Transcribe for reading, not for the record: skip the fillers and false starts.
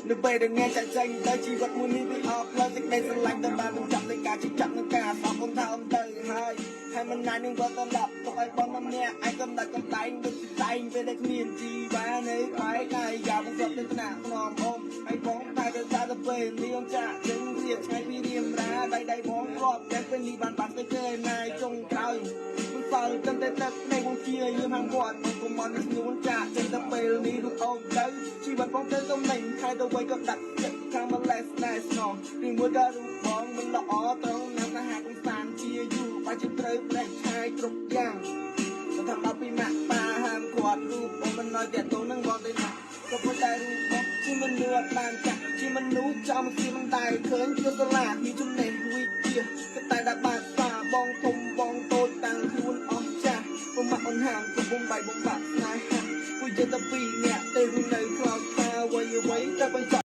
នៅពេលដែលអ្នកចាក់ចេញទៅជីវិតមួយនេះវាអស់ផ្លូវសេចក្តីស្រឡាញ់ទៅបាននឹងចាប់នៃការជិះចាប់នឹងការសោកខ្ញុំថាអំទៅហើយមិនណាយនឹងគាត់ត្រឡប់ទុកឲ្យបងម្នាក់ឯងកំដៅកំដែងដូចតែងពេលដែលគ្មានជីវ៉ានៅខ្លាយកាយយ៉ាបងស្រាប់ទៅថ្នាក់ខ្នំអូមហើយបងតែទៅទៅពេលនាងចាក់ជើងរៀបថ្ងៃពីរៀមរាដៃបងគាត់តែពេលនេះបានទៅគេណាយចុងក្រោយសល់កាន់តែទឹកនៃបងជាយើងហាងគាត់កុំមកស្នួនចាក់ចេញទៅពេលនេះរូបអូនទៅជីវិតបងទៅទំនេញខែទៅໄວក៏ដាក់ចិត្តខាងមកលេសណែស្នងពីមួយក៏រូបបងមិនល្អត្រង់ណាស់ណាហាក់កំសាន្តជាយូរបើជិតត្រូវផ្លែឆាយគ្រប់យ៉ាងទៅថាមកពីម៉ាក់ប៉ាហាមគាត់រូបអូនមិនnóiតែតូននឹងបងទេណាក៏ប៉ុន្តែរូបបងជាមនុស្សអត់បានចាក់ជាមនុស្សចំស្គីមិនដែរឃើញគឺសាលាពីចំណេះវិទ្យាក៏តែដាក់បាត់ប៉ាបងធំបងតូចតាំងខ្លួនអស់ចាស់ពុំមកអូនហាមពុំបងបាយបងបាក់ស្នេហាគួយចិត្តទៅពីអ្នកទៅនៅខ្លោចថាអ្វីតែបញ្ច